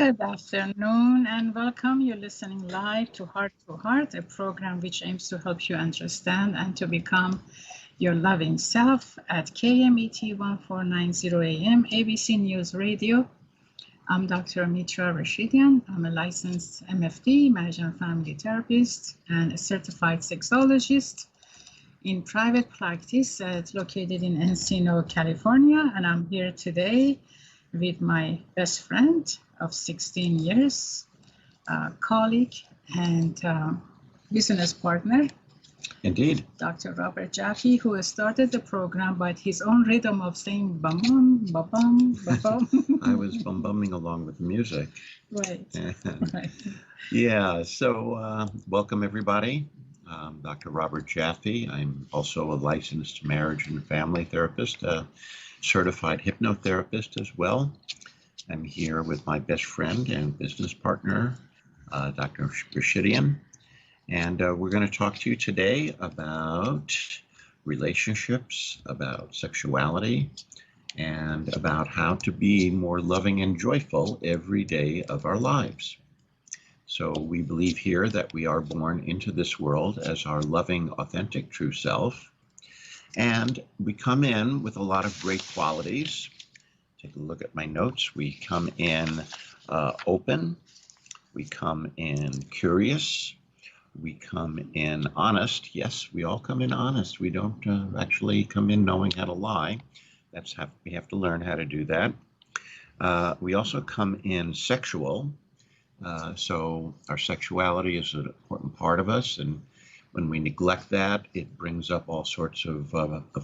Good afternoon and welcome. You're listening live to Heart-to-Heart, a program which aims to help you understand and to become your loving self at KMET 1490 AM, ABC News Radio. I'm Dr. Mitra Rashidian. I'm a licensed MFT, Marriage and Family Therapist, and a certified sexologist in private practice located in Encino, California. And I'm here today with my best friend of 16 years, colleague and business partner. Indeed. Dr. Robert Jaffe, who started the program by his own rhythm of saying bum bum, ba bum, ba bum. I was bumming along with the music. Right. Right. Yeah, so welcome everybody. Dr. Robert Jaffe. I'm also a licensed marriage and family therapist, a certified hypnotherapist as well. I'm here with my best friend and business partner, Dr. Rashidian. And we're going to talk to you today about relationships, about sexuality, and about how to be more loving and joyful every day of our lives. So we believe here that we are born into this world as our loving, authentic, true self. And we come in with a lot of great qualities. Take a look at my notes. We come in open. We come in curious. We come in honest. Yes, we all come in honest. We don't actually come in knowing how to lie. We have to learn how to do that. We also come in sexual. So our sexuality is an important part of us, and when we neglect that, it brings up all sorts of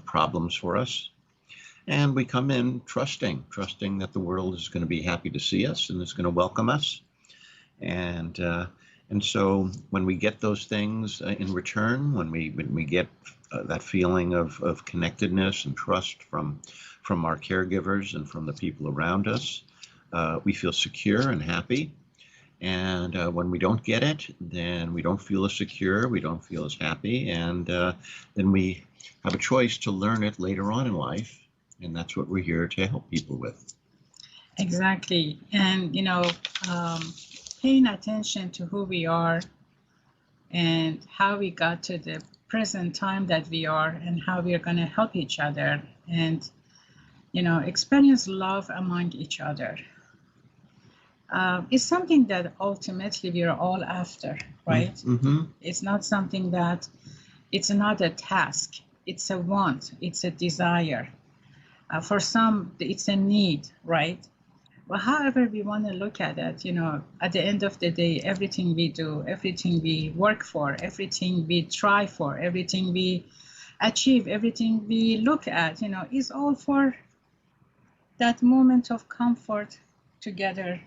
problems for us. And we come in trusting that the world is going to be happy to see us and is going to welcome us. And so when we get those things in return, when we get that feeling of connectedness and trust from our caregivers and from the people around us, we feel secure and happy. And when we don't get it, then we don't feel as secure, we don't feel as happy, and then we have a choice to learn it later on in life, and that's what we're here to help people with. Exactly. And, paying attention to who we are and how we got to the present time that we are and how we are going to help each other and, experience love among each other. It's something that ultimately we are all after, right? Mm-hmm. It's not something that, it's not a task, it's a want, it's a desire. For some, it's a need, right? Well, however we want to look at it, at the end of the day, everything we do, everything we work for, everything we try for, everything we achieve, everything we look at, is all for that moment of comfort together.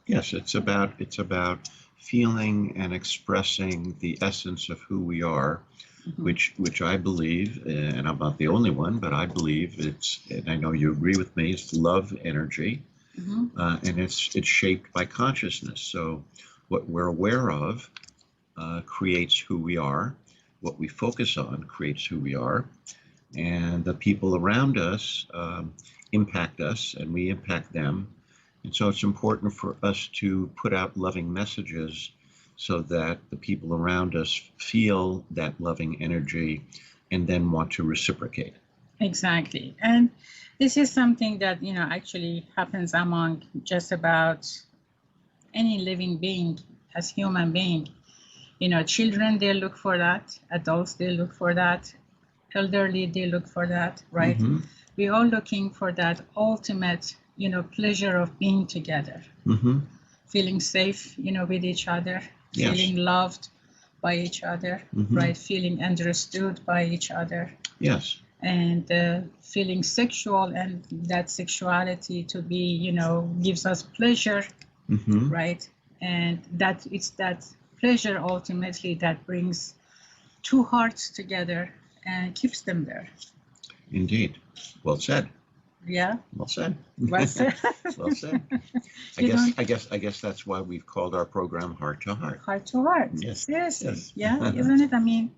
Yes, it's about feeling and expressing the essence of who we are, mm-hmm. which I believe, and I'm not the only one, but I believe and I know you agree with me, it's love energy, mm-hmm. And it's shaped by consciousness. So what we're aware of creates who we are. What we focus on creates who we are, and the people around us impact us, and we impact them. And so it's important for us to put out loving messages so that the people around us feel that loving energy and then want to reciprocate. Exactly. And this is something that, actually happens among just about any living being as human being. Children, they look for that. Adults, they look for that. Elderly, they look for that, right? Mm-hmm. We're all looking for that ultimate pleasure of being together, mm-hmm. feeling safe, with each other, yes. feeling loved by each other, mm-hmm. right? Feeling understood by each other. Yes. And feeling sexual, and that sexuality to be, gives us pleasure, mm-hmm. right? And that it's that pleasure ultimately that brings two hearts together and keeps them there. Indeed. Well said. Yeah. Well said. Well said. Well said. I guess that's why we've called our program Heart-to-Heart. Heart-to-Heart. Yes. Seriously. Yes. Yeah. Isn't it? I mean,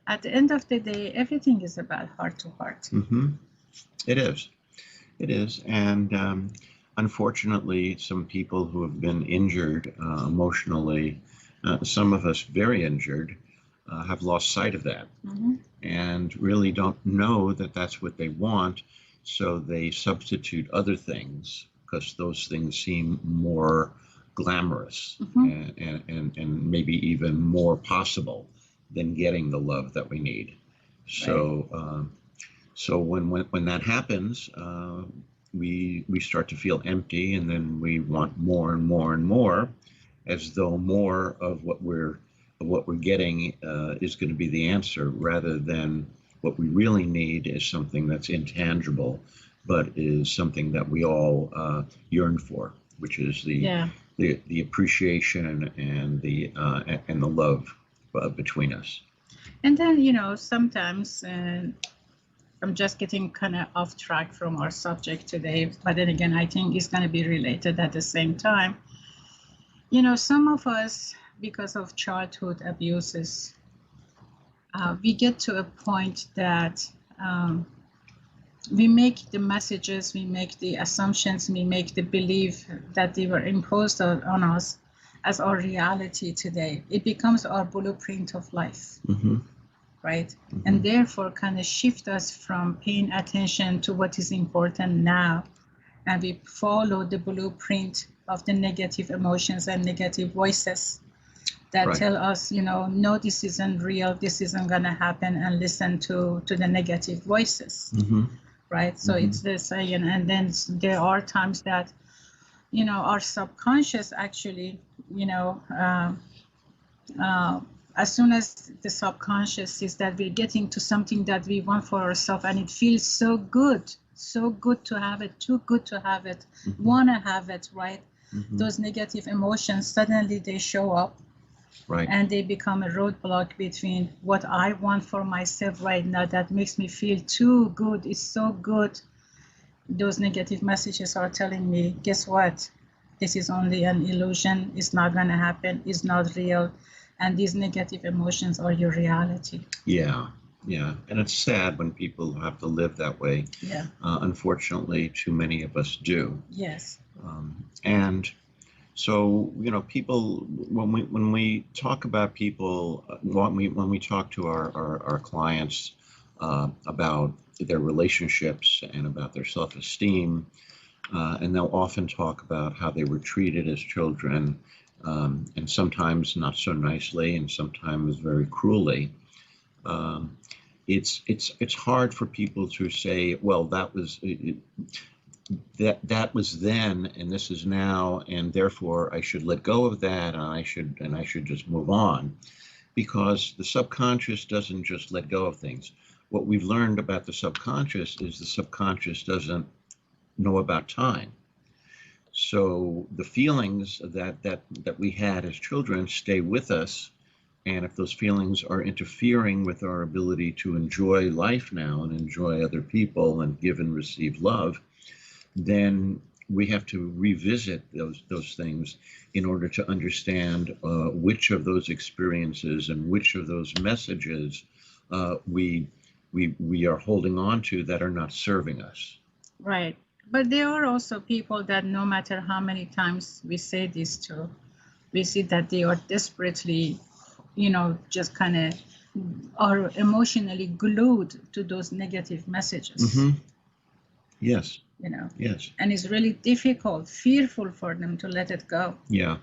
at the end of the day, everything is about heart-to-heart. Mm-hmm. It is. And unfortunately, some people who have been injured emotionally, some of us very injured, have lost sight of that and really don't know that that's what they want. So they substitute other things because those things seem more glamorous and maybe even more possible than getting the love that we need. So, so when that happens, we start to feel empty, and then we want more and more and more, as though more of what we're getting is going to be the answer, rather than what we really need is something that's intangible, but is something that we all yearn for, which is the appreciation and the love between us. And then, you know, sometimes I'm just getting kind of off track from our subject today, but then again, I think it's going to be related at the same time. You know, some of us, because of childhood abuses, we get to a point that we make the messages, we make the assumptions, we make the belief that they were imposed on us as our reality today. It becomes our blueprint of life, right? And therefore kind of shift us from paying attention to what is important now, and we follow the blueprint of the negative emotions and negative voices that tell us, you know, no, this isn't real, this isn't going to happen, and listen to the negative voices, right? So it's this, and then there are times that, you know, our subconscious actually, you know, as soon as the subconscious sees that we're getting to something that we want for ourselves, and it feels so good to have it, too good to have it, want to have it, right? Those negative emotions, suddenly they show up, and they become a roadblock between what I want for myself right now that makes me feel too good, it's so good. Those negative messages are telling me, guess what? This is only an illusion, it's not going to happen, it's not real. And these negative emotions are your reality. Yeah. And it's sad when people have to live that way. Yeah. Unfortunately, too many of us do. Yes. And so, you know, people, when we talk about people, when we talk to our clients about their relationships and about their self-esteem, and they'll often talk about how they were treated as children, and sometimes not so nicely, and sometimes very cruelly. It's hard for people to say, well, that was then, and this is now, and therefore I should let go of that, and I should just move on, because the subconscious doesn't just let go of things. What we've learned about the subconscious is the subconscious doesn't know about time. So the feelings that we had as children stay with us, and if those feelings are interfering with our ability to enjoy life now and enjoy other people and give and receive love, then we have to revisit those things in order to understand which of those experiences and which of those messages we are holding on to that are not serving us. Right. But there are also people that no matter how many times we say this to, we see that they are desperately, you know, just kind of are emotionally glued to those negative messages. Yes. You know. Yes. And it's really difficult, fearful for them to let it go. Yeah.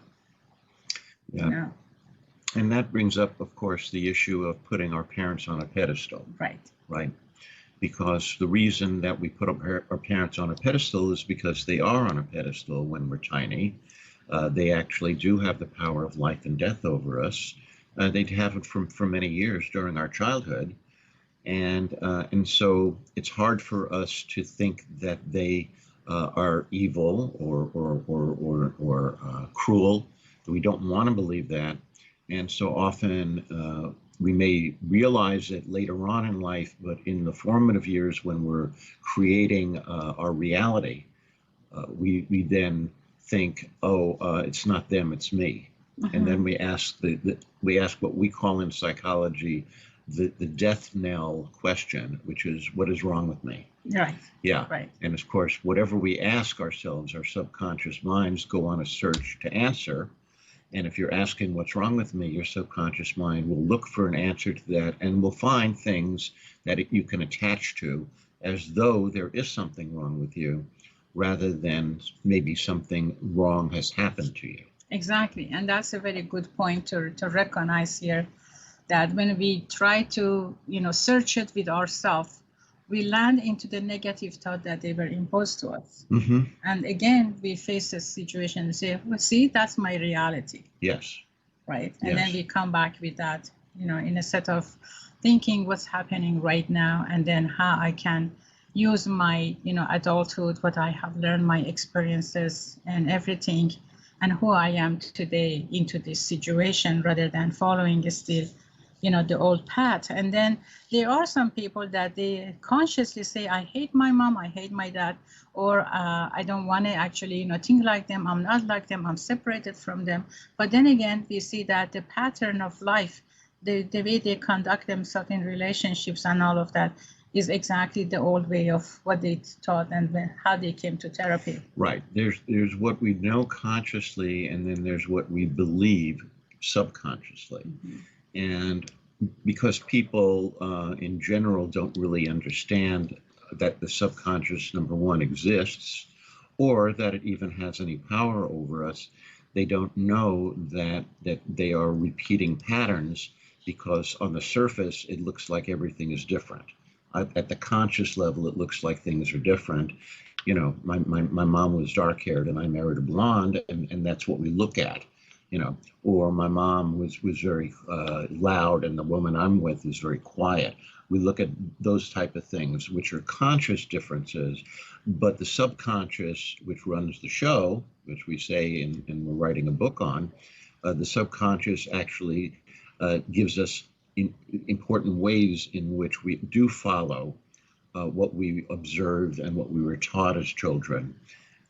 You know? And that brings up, of course, the issue of putting our parents on a pedestal. Right. Because the reason that we put our parents on a pedestal is because they are on a pedestal when we're tiny. They actually do have the power of life and death over us. They'd have it for many years during our childhood. And so it's hard for us to think that they are evil or cruel. We don't want to believe that. And so often we may realize it later on in life, but in the formative years when we're creating our reality, we then think, oh, it's not them, it's me. And then we ask what we call in psychology the death knell question, which is, what is wrong with me? Right. Yeah. Right. And of course, whatever we ask ourselves, our subconscious minds go on a search to answer. And if you're asking what's wrong with me, your subconscious mind will look for an answer to that and will find things that you can attach to as though there is something wrong with you, rather than maybe something wrong has happened to you. Exactly. And that's a very good point to recognize here, that when we try to, search it with ourselves, we land into the negative thought that they were imposed to us. Mm-hmm. And again, we face a situation and say, well, see, that's my reality. Yes. Right. And Yes. then we come back with that, in a set of thinking what's happening right now, and then how I can use my, adulthood, what I have learned, my experiences and everything, and who I am today into this situation, rather than following still, the old path. And then there are some people that they consciously say, I hate my mom, I hate my dad, or I don't want to actually, think like them, I'm not like them, I'm separated from them. But then again, we see that the pattern of life, the way they conduct themselves in relationships and all of that, is exactly the old way of what they taught and how they came to therapy. Right. There's what we know consciously, and then there's what we believe subconsciously. Mm-hmm. And because people in general don't really understand that the subconscious, number one, exists, or that it even has any power over us, they don't know that they are repeating patterns, because on the surface, it looks like everything is different. At the conscious level, it looks like things are different. My mom was dark-haired and I married a blonde, and that's what we look at. Or my mom was very loud and the woman I'm with is very quiet. We look at those type of things, which are conscious differences, but the subconscious, which runs the show, which we say and we're writing a book on, the subconscious actually gives us important ways in which we do follow what we observed and what we were taught as children.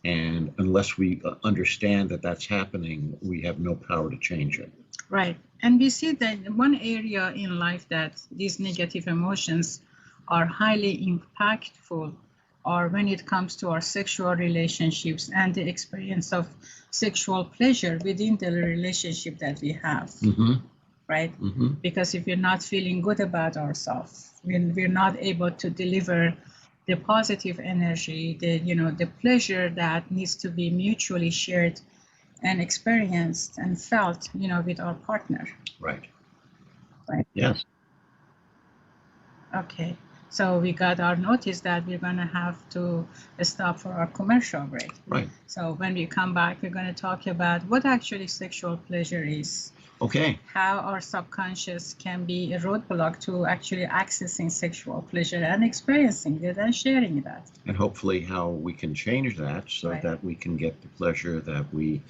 And unless we understand that that's happening, we have no power to change it. Right. And we see that one area in life that these negative emotions are highly impactful, or when it comes to our sexual relationships and the experience of sexual pleasure within the relationship that we have. Mm-hmm. Right? Mm-hmm. Because if we're not feeling good about ourselves, when we're not able to deliver the positive energy, the pleasure that needs to be mutually shared and experienced and felt, with our partner. Right. Right. Yes. Okay. So we got our notice that we're going to have to stop for our commercial break. Right. So when we come back, we're going to talk about what actually sexual pleasure is. Okay. How our subconscious can be a roadblock to actually accessing sexual pleasure and experiencing it and sharing that. And hopefully how we can change that so right. that we can get the pleasure that we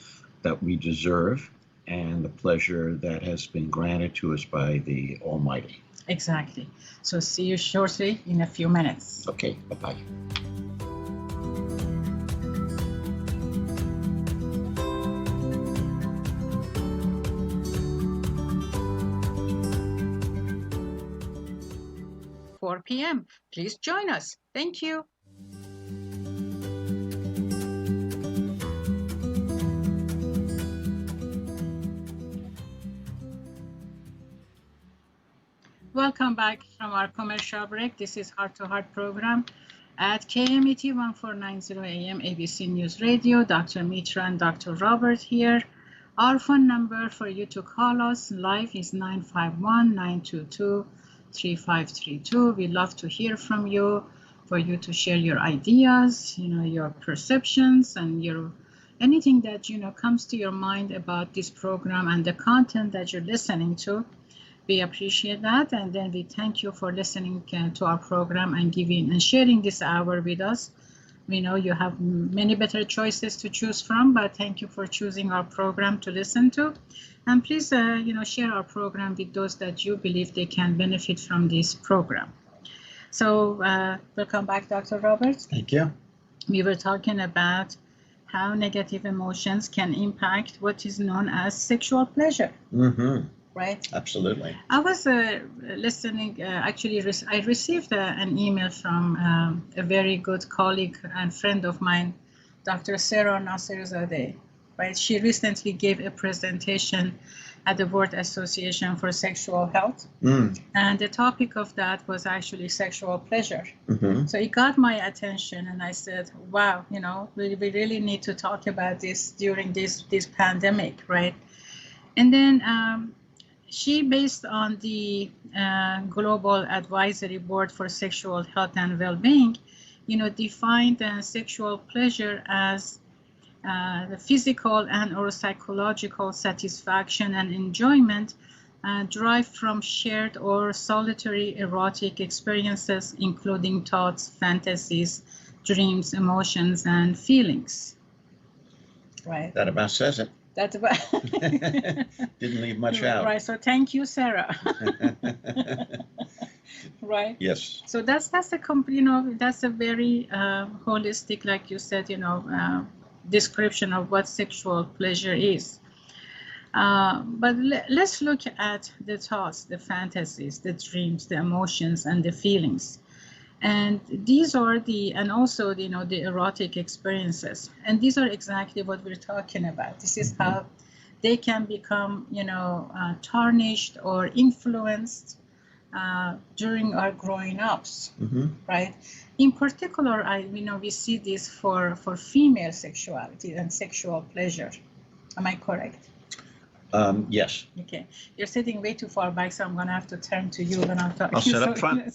deserve, and the pleasure that has been granted to us by the Almighty. Exactly. So see you shortly in a few minutes. Okay, bye-bye. p.m. Please join us. Thank you. Welcome back from our commercial break. This is Heart-to-Heart program at KMET 1490 AM ABC News Radio. Dr. Mitra and Dr. Robert here. Our phone number for you to call us live is 951-922-3532. We love to hear from you, for you to share your ideas, your perceptions, and anything that comes to your mind about this program and the content that you're listening to. We appreciate that, and then we thank you for listening to our program and giving and sharing this hour with us. We know you have many better choices to choose from, but thank you for choosing our program to listen to. And please, share our program with those that you believe they can benefit from this program. So, welcome back, Dr. Roberts. Thank you. We were talking about how negative emotions can impact what is known as sexual pleasure. Mm-hmm. right? Absolutely. I was listening, actually, I received an email from a very good colleague and friend of mine, Dr. Sarah Nasserzadeh, right? She recently gave a presentation at the World Association for Sexual Health. And the topic of that was actually sexual pleasure. So it got my attention, and I said, wow, you know, we really need to talk about this during this pandemic, right? And then she, based on the Global Advisory Board for Sexual Health and Well-being, you know, defined sexual pleasure as the physical and or psychological satisfaction and enjoyment derived from shared or solitary erotic experiences, including thoughts, fantasies, dreams, emotions, and feelings. Right. That about says it. That's about Didn't leave much out. Right. So thank you, Sarah. Right. Yes. So that's a you know, that's a very holistic, like you said, you know, description of what sexual pleasure is. But let's look at the thoughts, the fantasies, the dreams, the emotions, and the feelings. And these are and also, you know, the erotic experiences. And these are exactly what we're talking about. This is how they can become, you know, tarnished or influenced during our growing ups, right? In particular, we see this for female sexuality and sexual pleasure. Am I correct? Yes. Okay. You're sitting way too far back, so I'm going to have to turn to you when I'm talking. I'll sit up front.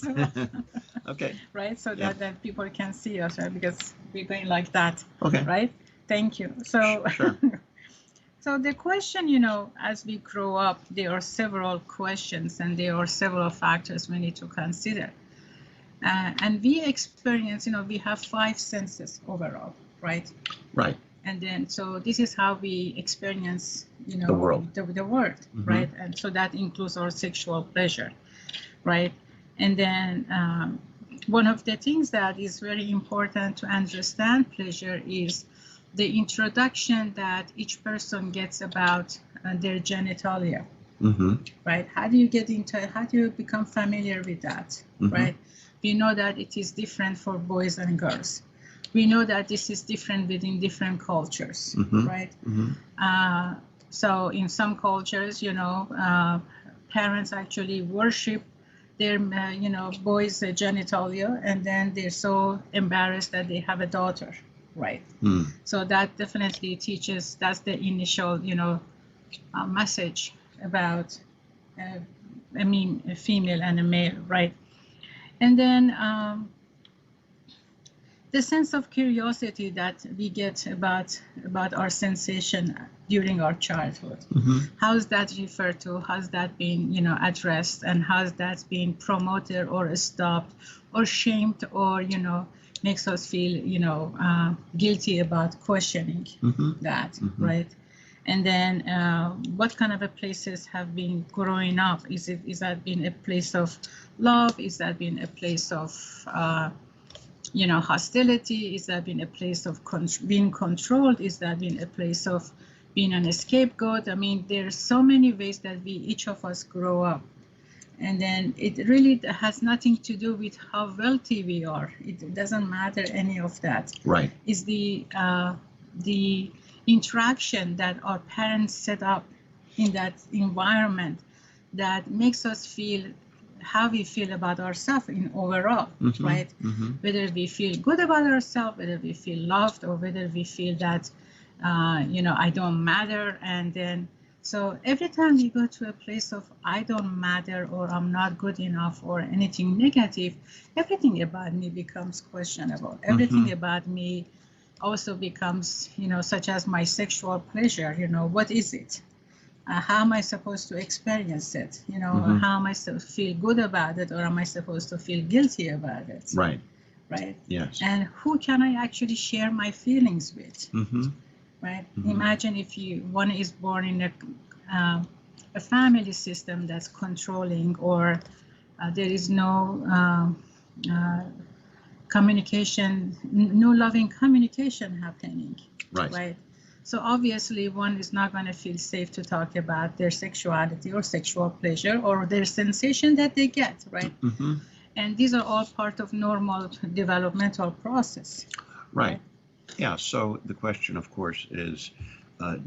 Okay. Right, so that people can see us, right? Because we're going like that. Okay. Right? Thank you. So, sure. So the question, you know, as we grow up, there are several questions and there are several factors we need to consider. And we experience, you know, we have 5 senses overall, right? Right. And then, so this is how we experience, you know, the world, right? And so that includes our sexual pleasure, right? And then one of the things that is very important to understand pleasure is the introduction that each person gets about their genitalia, right? How do you become familiar with that, right? We know that it is different for boys and girls. We know that this is different within different cultures, right? So in some cultures, you know, parents actually worship their, you know, boys' genitalia, and then they're so embarrassed that they have a daughter, right? So that definitely teaches, that's the initial, you know, message about, a female and a male, right? And then the sense of curiosity that we get about our sensation during our childhood. How's that referred to? How's that been, you know, addressed? And how's that been promoted or stopped or shamed or, you know, makes us feel, you know, guilty about questioning that, right? And then what kind of a places have been growing up? Is that been a place of love? Is that been a place of you know, hostility? Is that been a place of being controlled? Is that been a place of being an scapegoat? I mean, there's so many ways that each of us grow up. And then it really has nothing to do with how wealthy we are. It doesn't matter any of that. Right. It's the interaction that our parents set up in that environment that makes us feel how we feel about ourselves in overall, right? Whether we feel good about ourselves, whether we feel loved, or whether we feel that, you know, I don't matter. And then, so every time we go to a place of I don't matter or I'm not good enough or anything negative, everything about me becomes questionable. Everything about me also becomes, you know, such as my sexual pleasure, you know, what is it? How am I supposed to experience it? You know, how am I supposed to feel good about it, or am I supposed to feel guilty about it? Right. Right. Yes. And who can I actually share my feelings with? Right. Imagine if one is born in a family system that's controlling, or there is no communication, no loving communication happening. Right. Right. So obviously one is not going to feel safe to talk about their sexuality or sexual pleasure or their sensation that they get, right? Mm-hmm. And these are all part of normal developmental process. Right. Yeah. So the question, of course, is,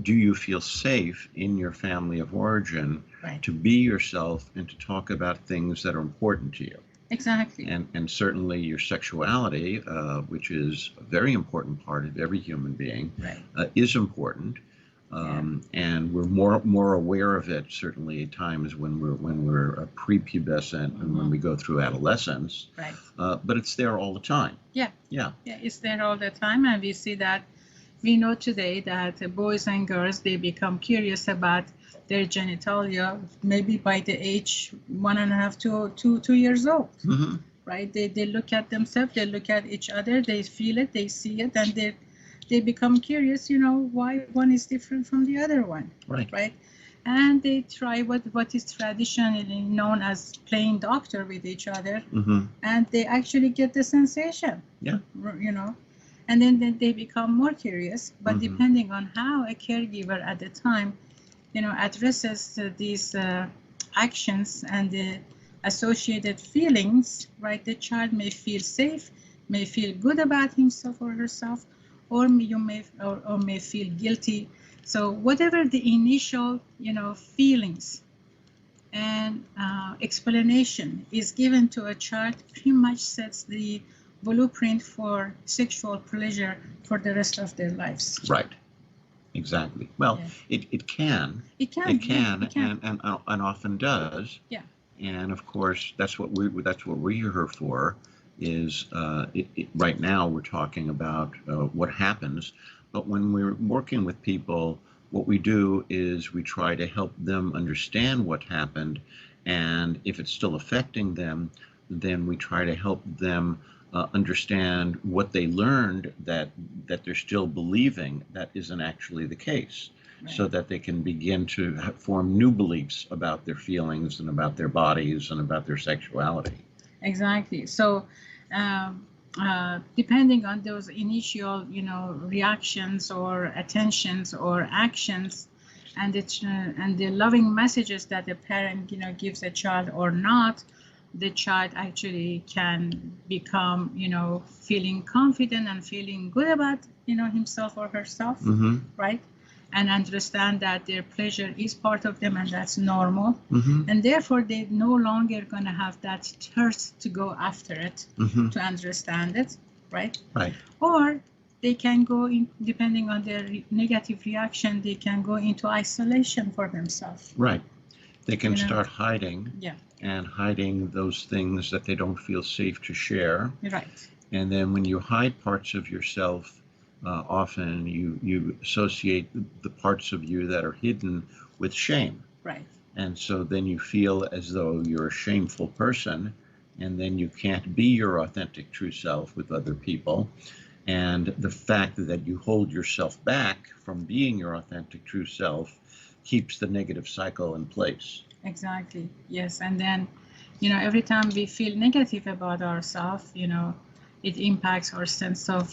do you feel safe in your family of origin Right. to be yourself and to talk about things that are important to you? Exactly. And certainly your sexuality, which is a very important part of every human being, Right. is important. And we're more aware of it certainly at times when we're prepubescent and when we go through adolescence. Right. But it's there all the time. Yeah. Yeah. Yeah, it's there all the time, and we see that. We know today that boys and girls, they become curious about their genitalia maybe by the age 1.5 to 2 years old. Mm-hmm. Right? They look at themselves, they look at each other, they feel it, they see it, and they become curious, why one is different from the other one. Right. Right? And they try what is traditionally known as playing doctor with each other, Mm-hmm. and they actually get the sensation. Yeah. And then they become more curious, but Mhm. depending on how a caregiver at the time, addresses these actions and the associated feelings, right? The child may feel safe, may feel good about himself or herself, or may feel guilty. So whatever the initial, feelings and explanation is given to a child, pretty much sets the blueprint for sexual pleasure for the rest of their lives. Right. Exactly. Well, Yeah. it can. It can. It can, Yeah, it can. and often does. Yeah. And of course, that's what we're here for. Is right now we're talking about what happens, but when we're working with people, what we do is we try to help them understand what happened, and if it's still affecting them, then we try to help them understand what they learned that they're still believing that isn't actually the case. Right. So that they can begin to form new beliefs about their feelings and about their bodies and about their sexuality. Exactly. So depending on those initial, reactions or attentions or actions, and the loving messages that the parent, gives a child or not, the child actually can become, feeling confident and feeling good about, himself or herself, Mm-hmm. right? And understand that their pleasure is part of them and that's normal. Mm-hmm. And therefore, they're no longer going to have that thirst to go after it, Mm-hmm. to understand it, right? Right. Or they can go in, depending on their negative reaction, they can go into isolation for themselves. Right. They can start hiding. Yeah. And hiding those things that they don't feel safe to share. Right. And then when you hide parts of yourself, often you associate the parts of you that are hidden with shame. Right. And so then you feel as though you're a shameful person, and then you can't be your authentic true self with other people. And the fact that you hold yourself back from being your authentic true self keeps the negative cycle in place. Exactly. Yes. And then, every time we feel negative about ourselves, it impacts our sense of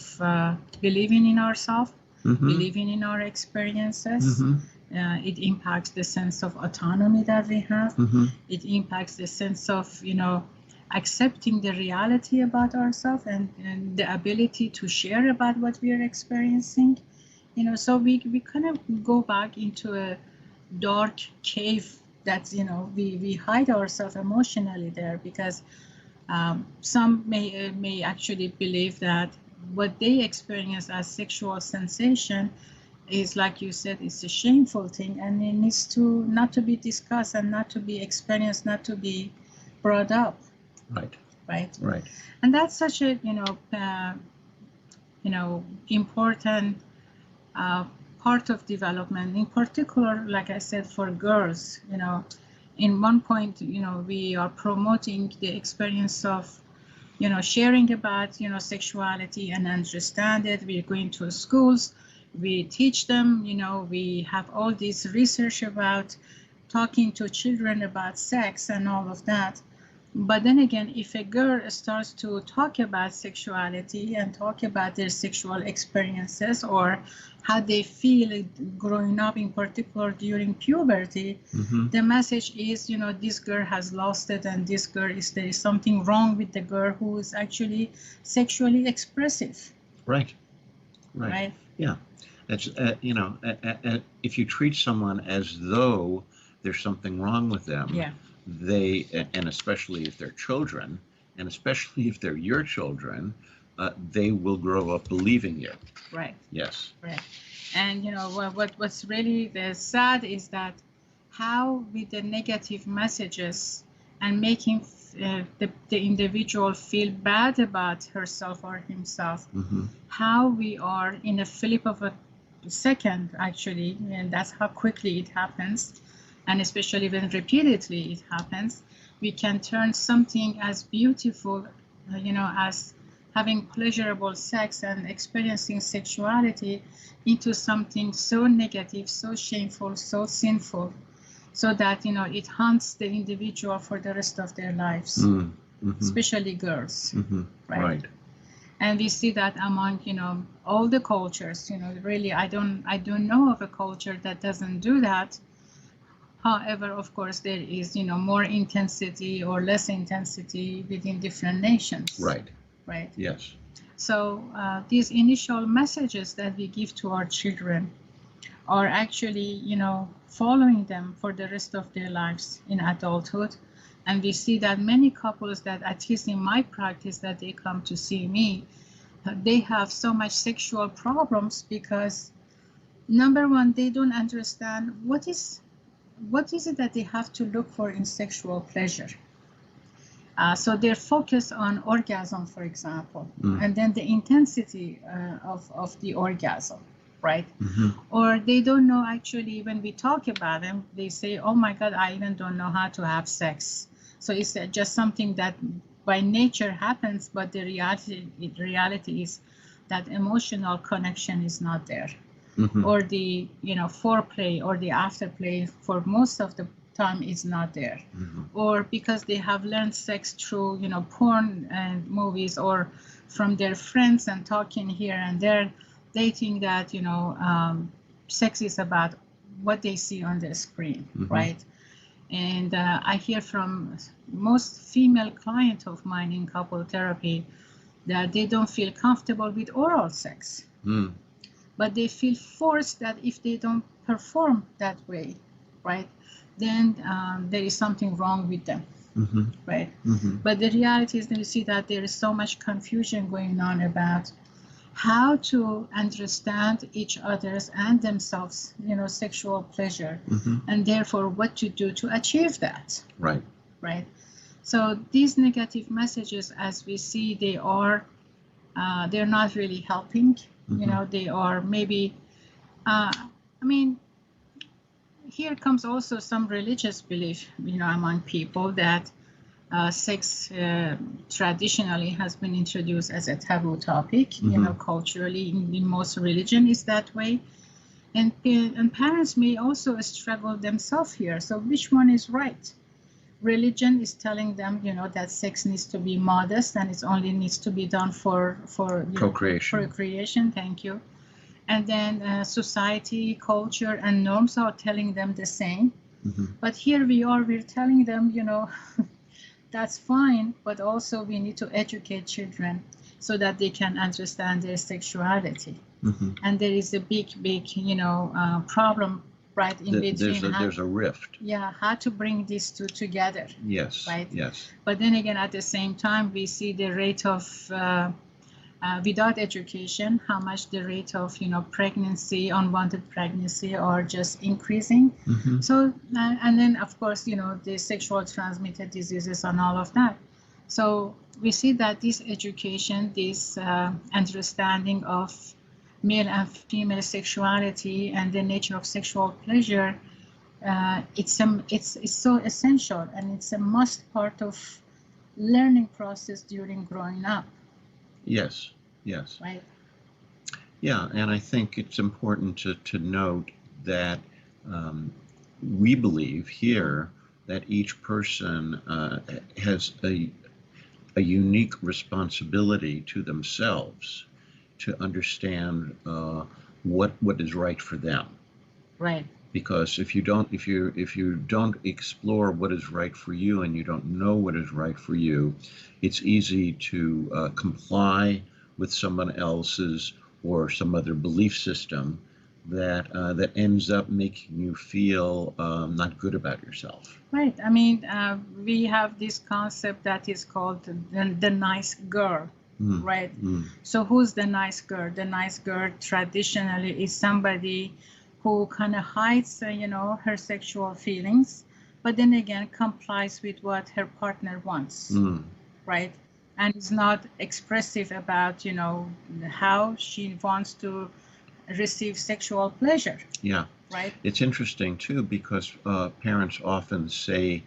believing in ourselves, Mm-hmm. believing in our experiences. Mm-hmm. It impacts the sense of autonomy that we have. Mm-hmm. It impacts the sense of, accepting the reality about ourselves and the ability to share about what we are experiencing. So we kind of go back into a dark cave that, we hide ourselves emotionally there, because some may actually believe that what they experience as sexual sensation is, like you said, it's a shameful thing, and it needs to not to be discussed and not to be experienced, not to be brought up. Right. Right. Right. And that's such a important part of development, in particular, like I said, for girls. In one point, we are promoting the experience of, sharing about, sexuality and understand it. We're going to schools, we teach them, we have all this research about talking to children about sex and all of that. But then again, if a girl starts to talk about sexuality and talk about their sexual experiences or how they feel growing up, in particular during puberty, the message is, this girl has lost it, and there is something wrong with the girl who is actually sexually expressive. Right. Yeah. That's, if you treat someone as though there's something wrong with them, Yeah. and especially if they're children, and especially if they're your children, they will grow up believing you. Right. Yes. Right. And what's really sad is that how with the negative messages and making the individual feel bad about herself or himself, how we are in a flip of a second, actually, and that's how quickly it happens, and especially when repeatedly it happens, we can turn something as beautiful, as having pleasurable sex and experiencing sexuality into something so negative, so shameful, so sinful, so that, it haunts the individual for the rest of their lives, especially girls. Right. And we see that among, all the cultures, really, I don't know of a culture that doesn't do that. However, of course, there is, more intensity or less intensity within different nations. Right. Right. Yes. So these initial messages that we give to our children are actually, following them for the rest of their lives in adulthood. And we see that many couples that, at least in my practice, that they come to see me, they have so much sexual problems because, number one, they don't understand what is it that they have to look for in sexual pleasure. So they're focused on orgasm, for example, and then the intensity of the orgasm, right? Or they don't know, actually, when we talk about them, they say, oh my God, I even don't know how to have sex. So it's just something that by nature happens, but the reality is that emotional connection is not there. Or the foreplay or the afterplay for most of the time is not there. Or because they have learned sex through porn and movies or from their friends and talking here and there, they think that sex is about what they see on the screen, right? And I hear from most female clients of mine in couple therapy that they don't feel comfortable with oral sex. But they feel forced that if they don't perform that way, right, then there is something wrong with them, right? But the reality is that you see that there is so much confusion going on about how to understand each other's and themselves, sexual pleasure, and therefore what to do to achieve that. Right. Right. So these negative messages, as we see, they're not really helping. They are maybe, here comes also some religious belief, among people that sex traditionally has been introduced as a taboo topic, culturally in most religion is that way. And parents may also struggle themselves here. So which one is right? Religion is telling them, that sex needs to be modest and it only needs to be done for procreation. Thank you. And then society, culture, and norms are telling them the same. But here we're telling them, that's fine, but also we need to educate children so that they can understand their sexuality. And there is a big, problem right in between. There's a rift. Yeah, how to bring these two together. Yes. Right. Yes. But then again, at the same time, we see the rate of without education, how much the rate of pregnancy, unwanted pregnancy, are just increasing. So and then of course the sexual transmitted diseases and all of that. So we see that this education, this understanding of male and female sexuality and the nature of sexual pleasure, it's so essential, and it's a must part of learning process during growing up. Yes. Yes. Right. Yeah, and I think it's important to note that we believe here that each person has a unique responsibility to themselves to understand what is right for them. Right. Because if you don't explore what is right for you, and you don't know what is right for you, it's easy to comply with someone else's or some other belief system that ends up making you feel not good about yourself. Right. I mean, we have this concept that is called the nice girl, right? So who's the nice girl? The nice girl traditionally is somebody who kind of hides, her sexual feelings, but then again complies with what her partner wants, right? And is not expressive about, how she wants to receive sexual pleasure. Yeah. Right. It's interesting too, because parents often say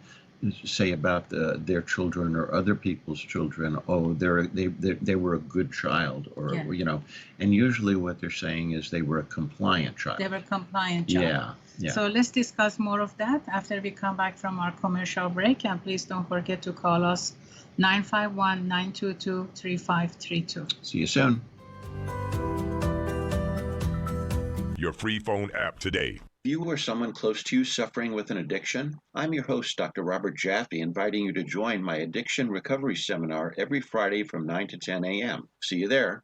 about their children or other people's children, oh, they were a good child, or and usually what they're saying is they were a compliant child. They were a compliant child. Yeah. So let's discuss more of that after we come back from our commercial break, and please don't forget to call us 951-922-3532. See you soon. Your free phone app today. You or someone close to you suffering with an addiction? I'm your host, Dr. Robert Jaffe, inviting you to join my addiction recovery seminar every Friday from 9 to 10 a.m. See you there.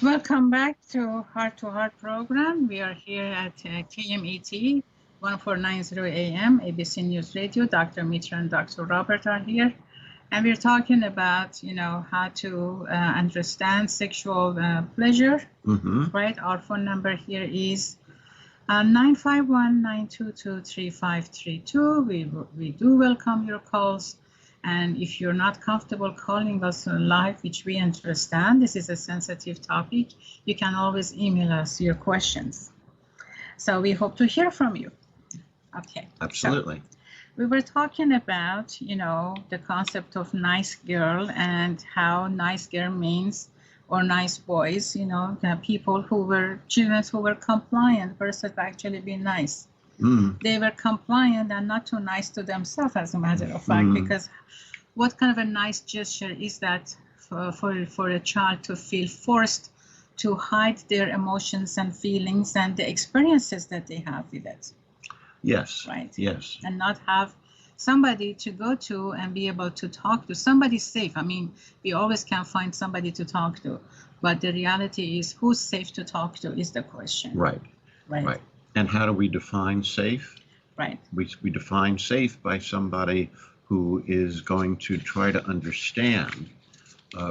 Welcome back to Heart-to-Heart program. We are here at KMET 1490 AM, ABC News Radio. Dr. Mitra and Dr. Robert are here. And we're talking about, how to understand sexual pleasure, right? Our phone number here is 951-922-3532. We do welcome your calls. And if you're not comfortable calling us live, which we understand, this is a sensitive topic, you can always email us your questions. So we hope to hear from you. Okay. Absolutely. So we were talking about, the concept of nice girl and how nice girl means, or nice boys, the people children who were compliant versus actually being nice. They were compliant and not too nice to themselves, as a matter of fact, because what kind of a nice gesture is that for a child to feel forced to hide their emotions and feelings and the experiences that they have with it? Yes. Right. Yes. And not have somebody to go to and be able to talk to. Somebody safe. I mean, we always can find somebody to talk to, but the reality is, who's safe to talk to is the question. Right. Right. And how do we define safe? Right. We define safe by somebody who is going to try to understand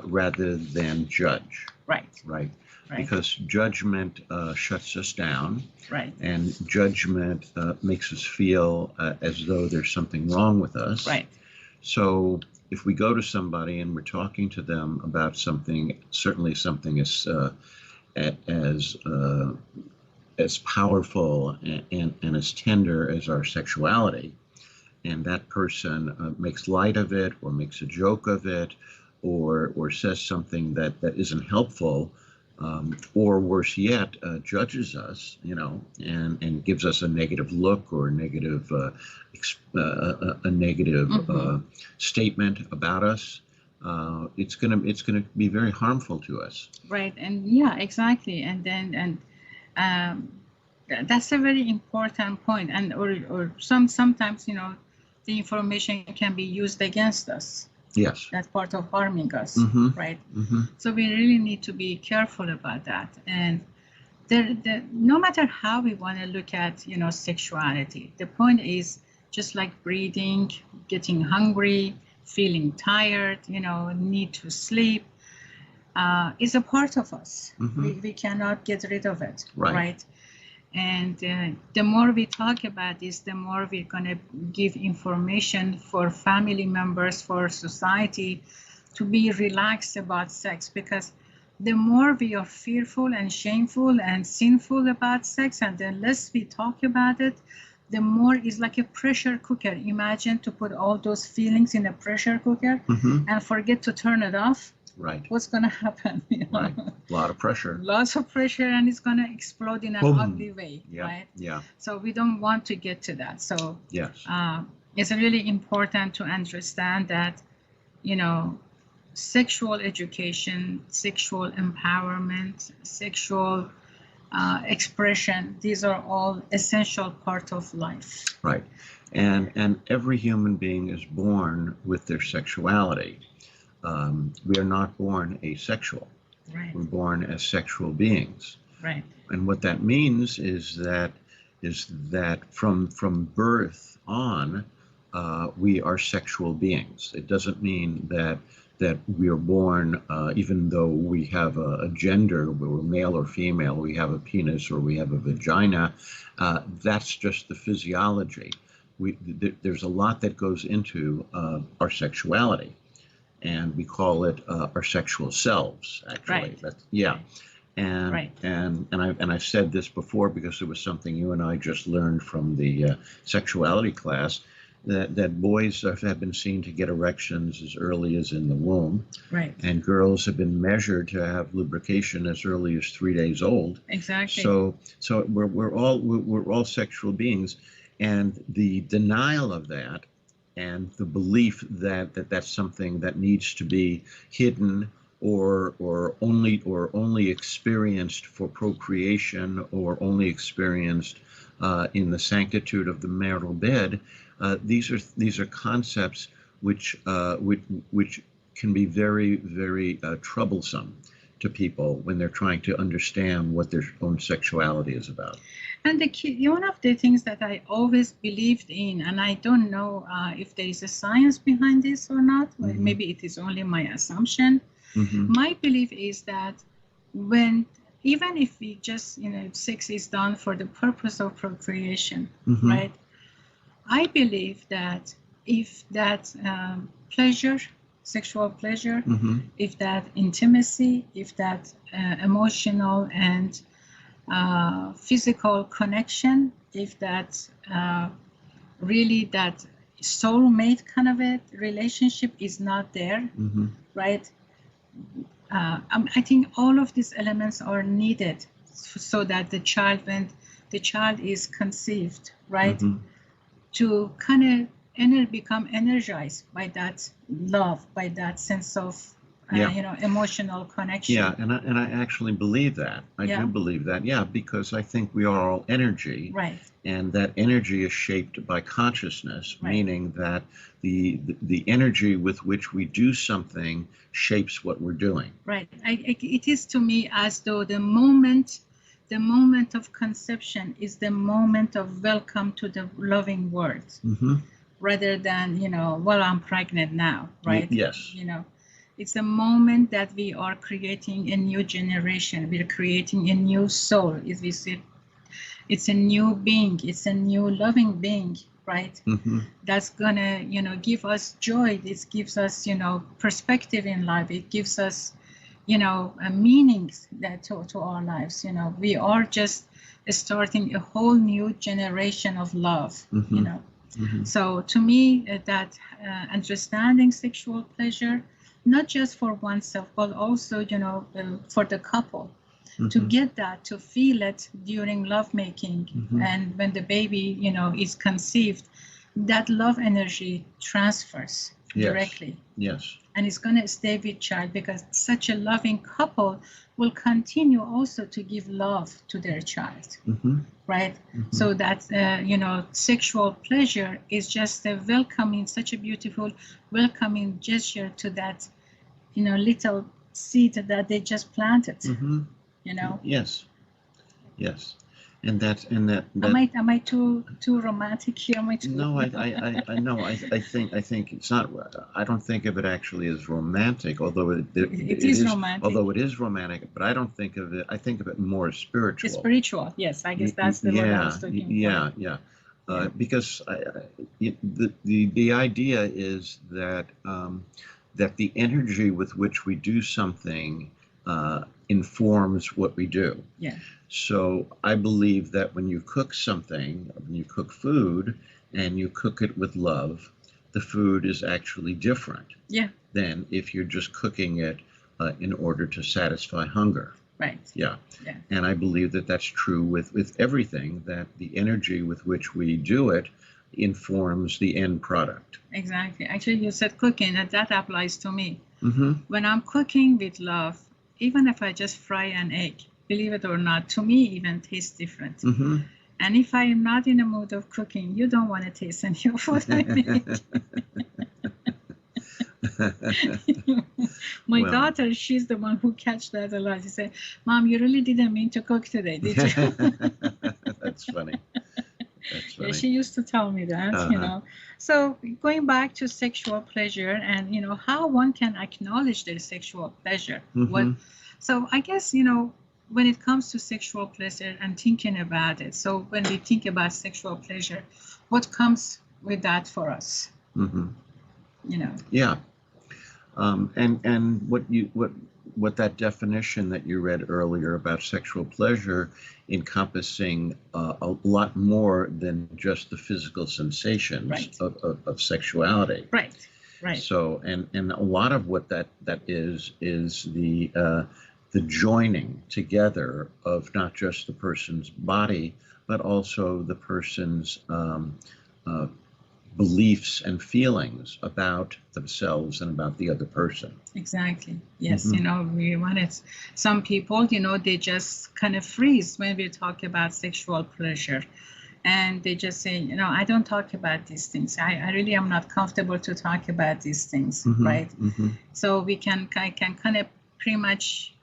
rather than judge. Right. Right. Because judgment shuts us down. Right. And judgment makes us feel as though there's something wrong with us. Right. So if we go to somebody and we're talking to them about something, certainly something as powerful and as tender as our sexuality, and that person makes light of it, or makes a joke of it, or says something that isn't helpful, or worse yet, judges us, and gives us a negative look, or a negative statement about us, it's gonna be very harmful to us. Right. And yeah, exactly. And then that's a very important point. And or sometimes the information can be used against us. Yes. That's part of harming us, right? Mm-hmm. So we really need to be careful about that. And no matter how we want to look at, sexuality, the point is, just like breathing, getting hungry, feeling tired, need to sleep, is a part of us. We cannot get rid of it, right? And the more we talk about this, the more we're going to give information for family members, for society, to be relaxed about sex. Because the more we are fearful and shameful and sinful about sex, and the less we talk about it, the more it's like a pressure cooker. Imagine to put all those feelings in a pressure cooker and forget to turn it off. Right. what's going to happen? Right. A lot of pressure. Lots of pressure, and it's going to explode in an Boom. ugly way, Yeah. right? Yeah. So we don't want to get to that. So Yes. it's really important to understand that, sexual education, sexual empowerment, sexual expression, these are all essential part of life. Right. And every human being is born with their sexuality. We are not born asexual. Right. We're born as sexual beings. Right. And what that means is that from birth on, we are sexual beings. It doesn't mean that we are born, even though we have a gender, we're male or female, we have a penis or we have a vagina. That's just the physiology. There's a lot that goes into our sexuality, and we call it our sexual selves. Actually, Right. Yeah. Right. And Right. and I've said this before because it was something you and I just learned from the sexuality class, that boys have been seen to get erections as early as in the womb, Right. and girls have been measured to have lubrication as early as 3 days old. Exactly. So we're all sexual beings, and the denial of that, and the belief that that's something that needs to be hidden or only experienced for procreation, or only experienced in the sanctitude of the marital bed. These are concepts which can be very, very troublesome to people when they're trying to understand what their own sexuality is about. And one of the things that I always believed in, and I don't know if there is a science behind this or not, Mm-hmm. maybe it is only my assumption. Mm-hmm. My belief is that even if we just, sex is done for the purpose of procreation, Mm-hmm. right? I believe that if that pleasure, sexual pleasure, Mm-hmm. if that intimacy, if that emotional and physical connection, if that really that soulmate kind of a relationship is not there, Mm-hmm. right? I think all of these elements are needed so that when the child is conceived, right, Mm-hmm. to kind of become energized by that love, by that sense of emotional connection. Yeah, and I actually believe that. I Yeah. do believe that. Yeah, because I think we are all energy. Right. And that energy is shaped by consciousness, Right. meaning that the energy with which we do something shapes what we're doing. Right. It is to me as though the moment of conception is the moment of welcome to the loving world, Mm-hmm. rather than, well, I'm pregnant now, right? Yes. It's a moment that we are creating a new generation. We're creating a new soul. It's a new being. It's a new loving being, right? Mm-hmm. That's gonna, give us joy. It gives us, perspective in life. It gives us, meanings to our lives. We are just starting a whole new generation of love. Mm-hmm. Mm-hmm. So to me, that understanding sexual pleasure, not just for oneself, but also, for the couple, Mm-hmm. to get that, to feel it during lovemaking, Mm-hmm. and when the baby, is conceived, that love energy transfers directly. Yes. And it's going to stay with child, because such a loving couple will continue also to give love to their child. Mm-hmm. Right. Mm-hmm. So that, sexual pleasure is just a welcoming, such a beautiful welcoming gesture to that, little seed that they just planted. Mm-hmm. Yes. Yes. And that. Am I too romantic here? Am I too... No, I know. I think it's not. I don't think of it actually as romantic, although it is romantic. Although it is romantic, but I don't think of it. I think of it more as spiritual. It's spiritual. Yes, I guess that's the word I was looking for. Yeah. Because the idea is that that the energy with which we do something informs what we do. Yeah. So I believe that when you cook something, when you cook food, and you cook it with love, the food is actually different. Yeah. Than if you're just cooking it in order to satisfy hunger. Right. Yeah. Yeah. And I believe that that's true with everything, that the energy with which we do it informs the end product. Exactly. Actually, you said cooking, and that applies to me. Mm-hmm. When I'm cooking with love, even if I just fry an egg, believe it or not, to me even tastes different. Mm-hmm. And if I am not in the mood of cooking, you don't want to taste any of what I make. My Well. daughter, she's the one who catch that a lot. She said, "Mom, you really didn't mean to cook today, did you?" That's funny. That's funny. Yeah, she used to tell me that, you know. So going back to sexual pleasure and, you know, how one can acknowledge their sexual pleasure. Mm-hmm. So I guess, you know, when it comes to sexual pleasure and thinking about it, so when we think about sexual pleasure, what comes with that for us? Mm-hmm. You know. Yeah. And what that definition that you read earlier about sexual pleasure encompassing a lot more than just the physical sensations Right. of sexuality. Right. Right. So and a lot of what that is the joining together of not just the person's body but also the person's beliefs and feelings about themselves and about the other person. Exactly. Yes. Mm-hmm. You know, we wanted some people, you know, they just kind of freeze when we talk about sexual pleasure. And they just say, you know, I don't talk about these things. I really am not comfortable to talk about these things, Mm-hmm. right? Mm-hmm. So I can kind of pretty much,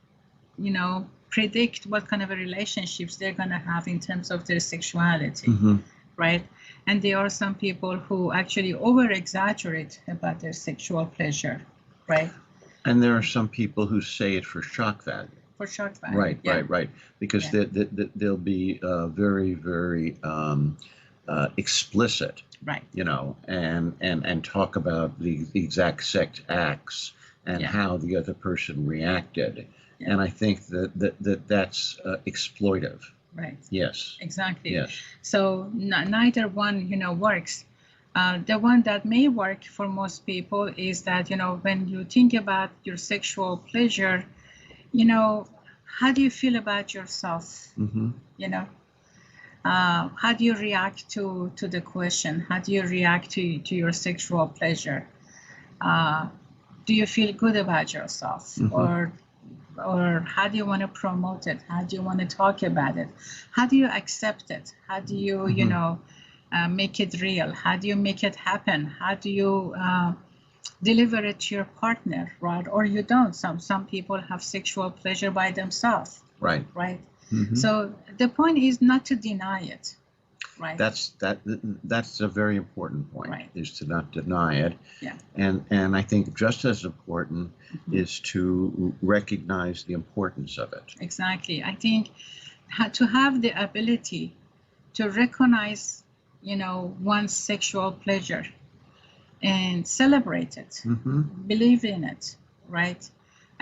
you know, predict what kind of a relationships they're going to have in terms of their sexuality, Mm-hmm. right? And there are some people who actually over-exaggerate about their sexual pleasure, right? And there are some people who say it for shock value. For shock value. Right, yeah. right. Because Yeah. they'll be very, very explicit, Right. you know, and talk about the exact sex acts and Yeah. how the other person reacted. Yeah. And I think that's exploitive. Right. Yes. Exactly. Yes. So neither one, you know, works. The one that may work for most people is that, you know, when you think about your sexual pleasure, you know, how do you feel about yourself? Mm-hmm. You know, how do you react to the question? How do you react to your sexual pleasure? Do you feel good about yourself? Mm-hmm. Or how do you want to promote it? How do you want to talk about it? How do you accept it? How do you, Mm-hmm. you know, make it real? How do you make it happen? How do you deliver it to your partner, right? Or you don't. Some people have sexual pleasure by themselves. Right. Right. Mm-hmm. So the point is not to deny it. Right. That's a very important point, Right. is to not deny it. Yeah. And I think just as important Mm-hmm. is to recognize the importance of it. Exactly. I think to have the ability to recognize, you know, one's sexual pleasure and celebrate it, Mm-hmm. believe in it, right?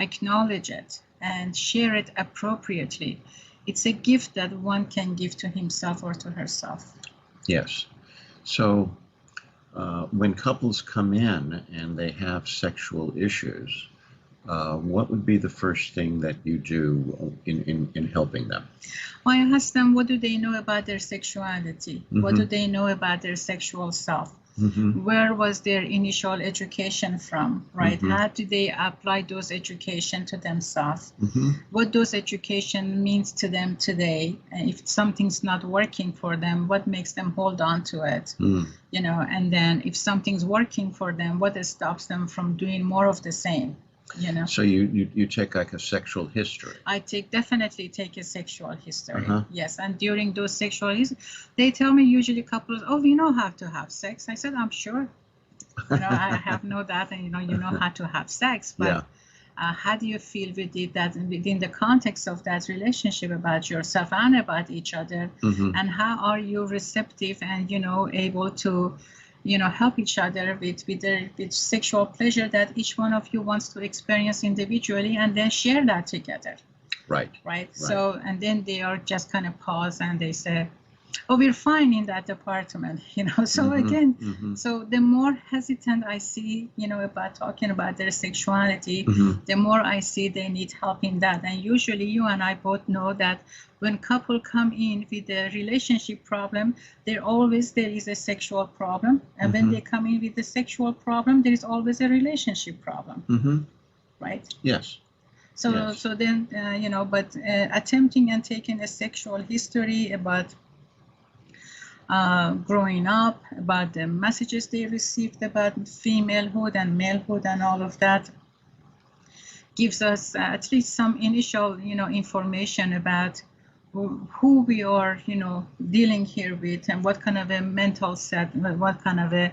Acknowledge it and share it appropriately. It's a gift that one can give to himself or to herself. Yes. So when couples come in and they have sexual issues, what would be the first thing that you do in helping them? I ask them, what do they know about their sexuality? Mm-hmm. What do they know about their sexual self? Mm-hmm. Where was their initial education from, right? Mm-hmm. How do they apply those education to themselves? Mm-hmm. What those education means to them today? And if something's not working for them, what makes them hold on to it? Mm. You know, and then if something's working for them, what stops them from doing more of the same? You know. So you take like a sexual history. I definitely take a sexual history. Uh-huh. Yes, and during those sexual they tell me usually couples, oh, we know how to have sex. I said, I'm sure. You know, I have no doubt, and you know how to have sex, but Yeah. How do you feel with it, that within the context of that relationship about yourself and about each other, Mm-hmm. and how are you receptive and, you know, able to, you know, help each other with sexual pleasure that each one of you wants to experience individually, and then share that together. Right. Right. So, and then they are just kind of pause and they say, oh, we're fine in that department, So again, so the more hesitant I see, about talking about their sexuality, the more I see they need help in that. And usually you and I both know that when couple come in with a relationship problem, there is a sexual problem. And when they come in with a sexual problem, there is always a relationship problem, right? Yes. So, Yes. so then, but attempting and taking a sexual history about growing up, about the messages they received about femalehood and malehood and all of that, gives us at least some initial, information about who we are, dealing here with, and what kind of a mental set, what kind of a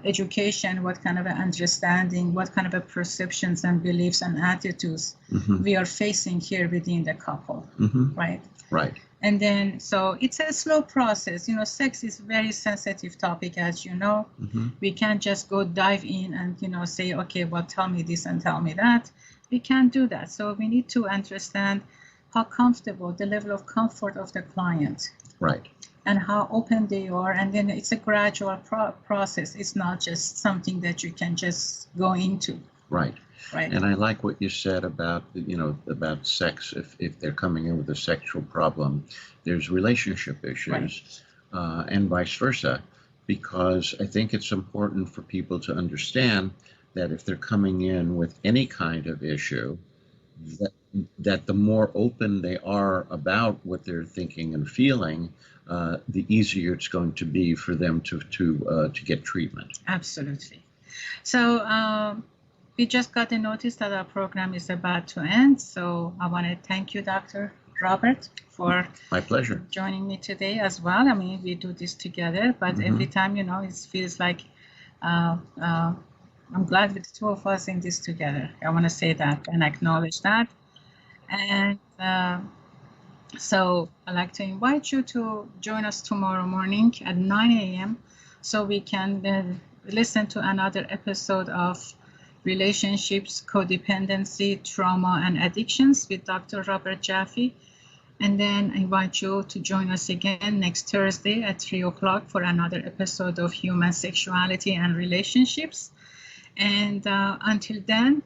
education, what kind of an understanding, what kind of a perceptions and beliefs and attitudes we are facing here within the couple, right? Right. And then, so it's a slow process. Sex is a very sensitive topic, as you know. We can't just go dive in and, say, okay, well, tell me this and tell me that. We can't do that. So we need to understand how comfortable, the level of comfort of the client. Right. And how open they are. And then it's a gradual process. It's not just something that you can just go into. Right. Right. And I like what you said about, about sex. If they're coming in with a sexual problem, there's relationship issues, and vice versa, because I think it's important for people to understand that if they're coming in with any kind of issue, that the more open they are about what they're thinking and feeling, the easier it's going to be for them to get treatment. Absolutely. So we just got a notice that our program is about to end. So I want to thank you, Dr. Robert, for my pleasure joining me today as well. I mean, we do this together, but every time, it feels like I'm glad with the two of us in this together. I want to say that and acknowledge that. And so I'd like to invite you to join us tomorrow morning at 9 a.m. so we can listen to another episode of Relationships, Codependency, Trauma, and Addictions with Dr. Robert Jaffe. And then I invite you to join us again next Thursday at 3 o'clock for another episode of Human Sexuality and Relationships. And until then,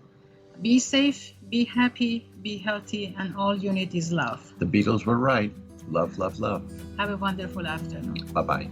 be safe, be happy, be healthy, and all you need is love. The Beatles were right. Love, love, love. Have a wonderful afternoon. Bye-bye.